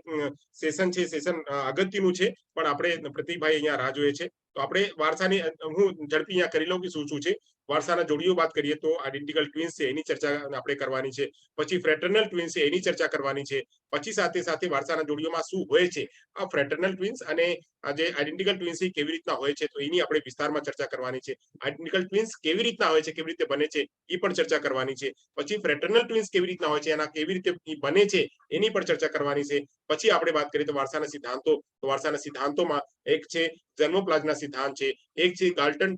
Speaker 1: સેશન છે સેશન અગત્યનું છે, પણ આપણે પ્રતિકભાઈ અહીંયા રાહ જોઈએ છે. તો આપણે વારસાની હું ઝડપી અહીંયા કરી લઉં કે શું શું છે. વારસાના જોડીઓ વાત કરીએ તો આઇડેન્ટિકલ ટ્વિન્સ છે એની ચર્ચા આપણે કરવાની છે. પછી ફ્રેટર્નલ ટ્વિન્સ છે એની ચર્ચા કરવાની છે. પછી સાથે સાથે વારસાના જોડીઓમાં શું હોય છે, આ ફ્રેટર્નલ ટ્વિન્સ અને આ જે આઇડેન્ટિકલ ટ્વિન્સ કેવી રીતના હોય છે, તો એની આપણે વિસ્તારમાં ચર્ચા કરવાની છે. આઇડેન્ટિકલ ટ્વિન્સ કેવી રીતના હોય છે, કેવી રીતે બને છે, એ પણ ચર્ચા કરવાની છે. પછી ફ્રેટર્નલ ટ્વિન્સ કેવી રીતના હોય છે, એના કેવી રીતે બને છે એની પણ ચર્ચા કરવાની છે. પછી આપણે વાત કરીએ તો વારસાના સિદ્ધાંતો. તો વારસાના સિદ્ધાંતોમાં એક છે જન્મોપ્લાઝના સિદ્ધાંત છે, એક છે ગાલ્ટન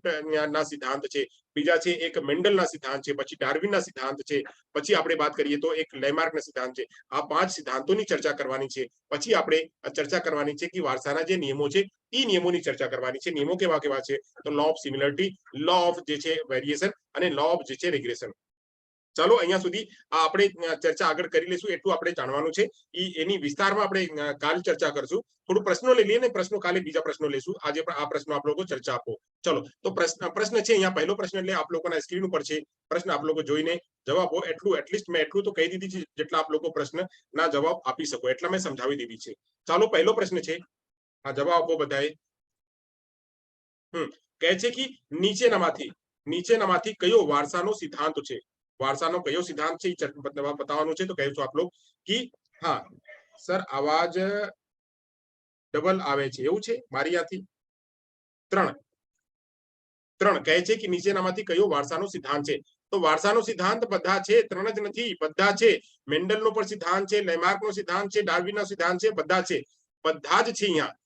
Speaker 1: ના સિદ્ધાંત છે, બીજા છે એક મેન્ડલના સિદ્ધાંત છે, પછી ડાર્વિનના સિદ્ધાંત છે, પછી આપણે વાત કરીએ તો એક લેમાર્કના સિદ્ધાંત છે. આ 5 સિદ્ધાંતોની ચર્ચા કરવાની છે. પછી આપણે ચર્ચા કરવાની છે કે વારસાના જે નિયમો છે એ નિયમોની ચર્ચા કરવાની છે. નિયમો કેવા કેવા છે, તો law of similarity, law of જે છે વેરિએશન, અને લો ઓફ જે છે રિગ્રેશન. ચાલો, અહીંયા સુધી આપણે ચર્ચા આગળ કરી લઈશું. એટલું આપણે જાણવાનું છે. એની વિસ્તારમાં આપણે કાલ ચર્ચા કરશું. થોડું પ્રશ્નો લઈ લઈએ ને પ્રશ્નો કાલે બીજા પ્રશ્નો લઈશું. આજે પણ આ પ્રશ્નો આપ લોકો ચર્ચા આપો. ચલો, તો પ્રશ્ન છે અહીંયા પહેલો પ્રશ્ન, એટલે આપ લોકોના સ્ક્રીન ઉપર છે પ્રશ્ન. આપ લોકો જોઈને જવાબ આપો. એટલીસ્ટ મેં એટલું તો કહી દીધી છે જેટલા આપ લોકો પ્રશ્ન ના જવાબ આપી શકો એટલા મેં સમજાવી દીધી છે. ચાલો, પહેલો પ્રશ્ન છે, આ જવાબ આપો બધાએ. કહે છે કે નીચેનામાંથી કયો વારસાનો સિદ્ધાંત છે? વારસાનો કયો સિદ્ધાંત છે એ બતાવવાનું છે. તો કહેશો આપ લોકો કે હા સર, આવાજ ડબલ આવે છે, એવું છે મારી ત્યાંથી. 3 કહે છે કે નીચેનામાંથી કયો વારસાનો સિદ્ધાંત છે? તો વારસાનો સિદ્ધાંત બધા છે, 3 જ નથી, બધા છે. મેન્ડલનો પણ સિદ્ધાંત છે, લેમાર્કનો સિદ્ધાંત છે, ડાર્વિનનો સિદ્ધાંત છે, બધા છે, બધા જ છે. અહીંયા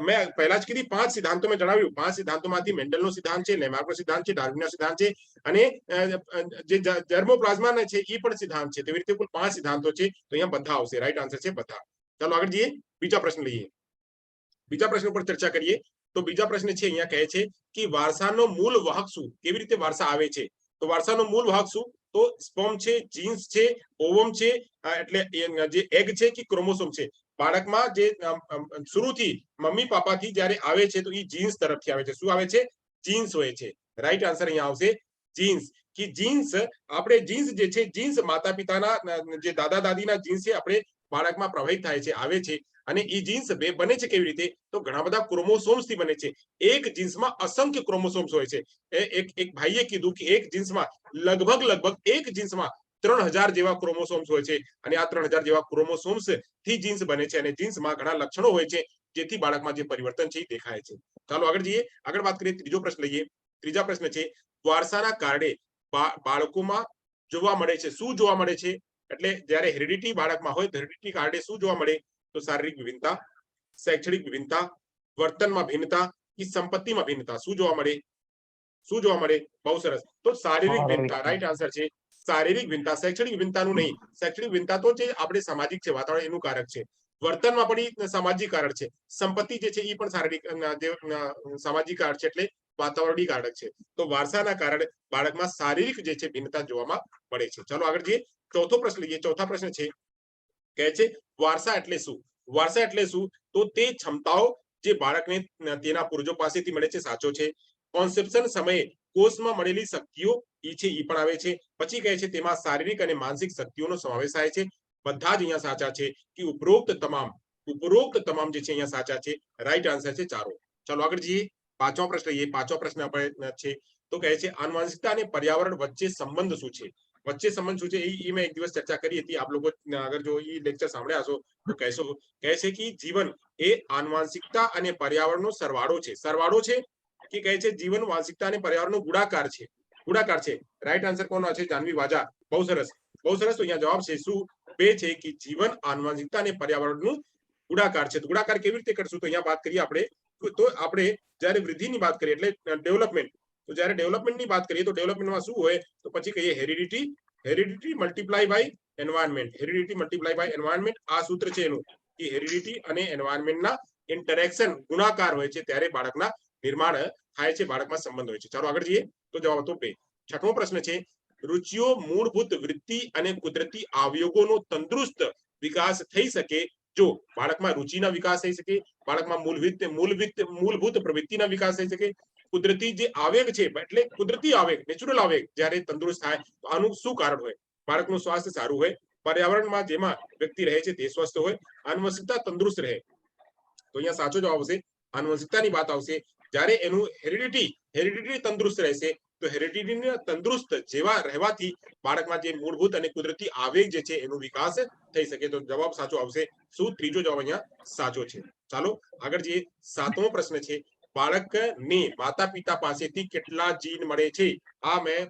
Speaker 1: મેં પહેલા જ કીધી 5 સિદ્ધાંતો મેં જણાવ્યું. 5 સિદ્ધાંતોમાંથી મેન્ડલનો સિદ્ધાંત છે, લેમાર્કનો સિદ્ધાંત છે, ડાર્વિનનો સિદ્ધાંત છે, અને જે જર્મોપ્લાઝમા છે એ પણ સિદ્ધાંત છે. તેવી રીતે કુલ 5 સિદ્ધાંતો છે. તો અહીંયા બધા આવશે. રાઈટ આન્સર છે બધા. ચાલો આગળ જઈએ, બીજા પ્રશ્ન લઈએ. બીજા પ્રશ્ન પર ચર્ચા કરીએ. તો બીજા પ્રશ્ન છે, અહીંયા કહે છે કે વારસાનો મૂળ વાહક શું? કેવી રીતે વારસા આવે છે? તો વારસાનો મૂળ વાહક શું? તો સ્પર્મ છે, જીન્સ છે, ઓવમ છે, એટલે જે એગ છે કે ક્રોમોસોમ છે. બાળકમાં જે શરૂથી મમ્મી પાપાથી જ્યારે આવે છે તો એ જીન્સ તરફથી આવે છે. શું આવે છે? જીન્સ હોય છે. રાઈટ આન્સર અહીંયા આવશે જીન્સ. કે જીન્સ, આપણે જીન્સ જે છે, જીન્સ માતા પિતાના જે દાદા દાદીના જીન્સ છે આપણે બાળકમાં પ્રવાહિત થાય છે, આવે છે. અને એ જીન્સ બને છે કેવી રીતે? તો ઘણા બધા ક્રોમોસોમ્સ થી બને છે. એક જીન્સમાં અસંખ્ય ક્રોમોસોમ્સ હોય છે. એક ભાઈએ કીધું કે એક જીન્સમાં લગભગ એક જીન્સમાં 3000 જેવા ક્રોમોસોમ્સ હોય છે. અને આ 3000 જેવા ક્રોમોસોમ્સ થી જીન્સ બને છે. અને જીન્સમાં ઘણા લક્ષણો હોય છે જેથી બાળકમાં જે પરિવર્તન છે એ દેખાય છે. ચાલો આગળ જઈએ, આગળ વાત કરીએ. ત્રીજો પ્રશ્ન લઈએ. ત્રીજા પ્રશ્ન છે, વારસાના કારણે બાળકોમાં જોવા મળે છે. શું જોવા મળે છે? એટલે જ્યારે હેરિડિટી બાળકમાં હોય તો હેરિડિટી કારણે શું જોવા મળે? તો શારીરિક વિભિન્નતા, શૈક્ષણિક વિભિન્નતા, વર્તનમાં ભિન્નતા કે સંપત્તિમાં ભિન્નતા. શું જોવા મળે? શું જોવા મળે? બહુ સરસ. તો શારીરિક ભિન્નતા રાઈટ આન્સર છે. શારીરિક ભિન્નતા, શૈક્ષણિક ભિન્નતાનું નહીં. શૈક્ષણિક ભિન્નતા તો જે આપણે સામાજિક છે, વાતાવરણ એનું કારક છે. વર્તનમાં પણ સામાજિક કારણ છે. સંપત્તિ જે છે એ પણ શારીરિક સામાજિક કારણ છે, એટલે વાતાવરણીય કારક છે. તો વારસાના કારણે બાળકમાં શારીરિક જે છે ભિન્નતા જોવામાં મળે છે. ચાલો આગળ જઈએ, ચોથો પ્રશ્ન લઈએ. ચોથા પ્રશ્ન છે, કહે છે વારસા એટલે શું? વારસા એટલે શું? તો તે ક્ષમતાઓ જે બાળકને તેના પૂર્વજો પાસેથી મળે છે, સાચો છે. કોન્સેપ્શન સમયે કોષમાં મળેલી શક્તિઓ એ છે, એ પણ આવે છે. પછી કહે છે તેમાં શારીરિક અને માનસિક શક્તિઓનો સમાવેશ થાય છે. બધા જ અહીંયા સાચા છે. કે ઉપરોક્ત તમામ જે છે અહીંયા સાચા છે. રાઈટ આન્સર છે ચારો. ચાલો આગળ જઈએ, પાંચમો પ્રશ્ન લઈએ. પાંચમો પ્રશ્ન આપણે છે, તો કહે છે આનુવંશિકતા અને પર્યાવરણ વચ્ચે સંબંધ શું છે? વચ્ચે સંબંધ શું છે એ મેં એક દિવસ ચર્ચા કરી હતી. આપ લોકો અગર જો એ લેક્ચર સાંભળ્યા હશો તો કહેશો. કહે છે કે જીવન એ આનુવંશિકતા અને પર્યાવરણનો સરવાળો છે. સરવાળો છે કે કહે છે જીવન વાંશિકતા અને પર્યાવરણનો ગુણાકાર છે. ગુણાકાર છે. રાઈટ આન્સર કોનો છે? જાનવી વાજા. બહુ સરસ, બહુ સરસ. તો અહીંયા જવાબ છે શું? બે છે કે જીવન આનુવંશિકતા અને પર્યાવરણનું ગુણાકાર છે. તો ગુણાકાર કેવી રીતે કરશું? તો અહીંયા વાત કરીએ આપણે તો આપણે જ્યારે વૃદ્ધિની વાત કરીએ એટલે ડેવલપમેન્ટ, તો જ્યારે ડેવલપમેન્ટની વાત કરીએ તો ડેવલપમેન્ટમાં શું હોય? તો પછી કહીએ heredity multiply by environment. Heredity multiply by environment આ સૂત્ર છે એનું, કે હેરિડિટી અને એન્વાયરમેન્ટના ઇન્ટરેક્શન ગુણાકાર હોય છે ત્યારે બાળકના નિર્માણ થાય છે, બાળકમાં સંબંધ હોય છે. ચાલો આગળ જઈએ. તો જવાબ હતો બે. છઠ્ઠો પ્રશ્ન છે, રુચિઓ મૂળભૂત વૃત્તિ અને કુદરતી આવયોગોનો તંદુરસ્ત વિકાસ થઈ શકે જો બાળકમાં રુચિના વિકાસ થઈ શકે, બાળકમાં મૂળભૂત પ્રવૃત્તિના વિકાસ થઈ શકે, કુદરતી જે આવેગ છે એટલે કુદરતી આવેગ, નેચરલ આવેગ જ્યારે તંદુરસ્ત થાય તો આનું શું કારણ હોય? બાળકનું સ્વાસ્થ્ય સારું હોય, પર્યાવરણમાં જેમાં વ્યક્તિ રહે છે તે સ્વસ્થ હોય, આનુવંશિકતા તંદુરસ્ત રહે. તો અહીંયા સાચો જવાબ આવશે આનુવંશિકતાની વાત આવશે. જ્યારે એનું હેરિડિટી તંદુરસ્ત રહેશે તો હેરિડિટી તંદુરસ્ત જેવા રહેવાથી બાળકમાં જે મૂળભૂત અને કુદરતી આવેગ જે છે એનો વિકાસ થઈ શકે. તો જવાબ સાચો આવશે. શું? ત્રીજો જવાબ અહીંયા સાચો છે. ચાલો આગળ જઈએ. સાતમો પ્રશ્ન છે, બાળકને માતા પિતા પાસેથી કેટલા જીન મળે છે? આ મેં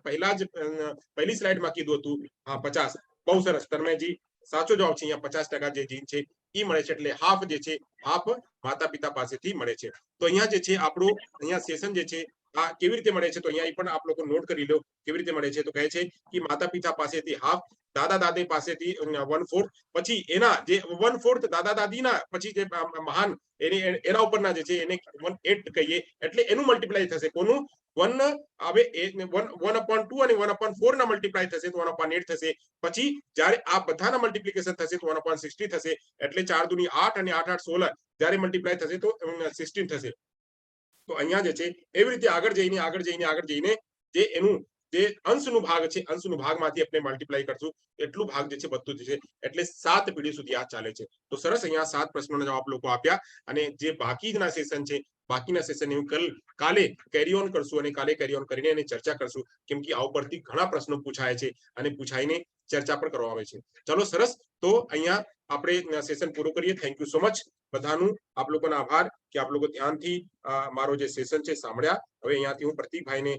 Speaker 1: પહેલી સ્લાઇડમાં કીધું હતું. હા, 50. બહુ સરસ તન્મયજી, સાચો જવાબ છે. અહીંયા 50% જે જીન છે એ મળે છે, એટલે હાફ જે છે હાફ માતા પિતા પાસેથી મળે છે. તો અહીંયા જે છે આપણું અહીંયા સેશન જે છે આ કેવી રીતે મળે છે? તો અહીંયા પણ આપ લોકો નોટ કરી લો કેવી રીતે મળે છે. તો કહે છે કે માતા પિતા પાસેથી હાફ, દાદા દાદી પાસેથી 1/4, પછી એના જે 1/4 દાદા દાદીના પછી જે મહાન એના ઉપરના જે છે એને 1/8 કહીએ, એટલે એનું મલ્ટીપ્લાય થશે. કોનું? 1 હવે 1/2 અને 1/4 ના મલ્ટીપ્લાય થશે તો 1/8 થશે. પછી જ્યારે આ બધાના મલ્ટીપ્લિકેશન થશે તો 1/60 થશે, એટલે 4 દુની 8 અને 8 8 16 જ્યારે મલ્ટીપ્લાય થશે તો 16 થશે. તો અહીંયા જે છે એવી રીતે આગળ જઈને જે એનું જે અંશનું ભાગ છે, અંશનું ભાગમાંથી આપણે મલ્ટીપ્લાય કરશું એટલું ભાગ જે છે બધું છે, એટલે 7 પેઢી સુધી આ ચાલે છે. તો સરસ, અહીંયા 7 પ્રશ્નોના જવાબ લોકો આપ્યા. અને જે બાકીના સેશન છે, બાકીના સેશન હું કાલે કેરી ઓન કરશું અને કાલે કેરી ઓન કરીને એની ચર્ચા કરશું, કેમ કે આ ઉપરથી ઘણા પ્રશ્નો પૂછાય છે અને પૂછાઈને ચર્ચા પણ કરવામાં આવે છે. ચલો સરસ, તો અહીંયા આપણે સેશન પૂરું કરીએ. થેન્ક યુ સો મચ બધાનું. આપ લોકોનો આભાર કે આપ લોકો ધ્યાનથી મારો જે સેશન છે સાંભળ્યા. હવે અહીંયાથી હું પ્રતીકભાઈને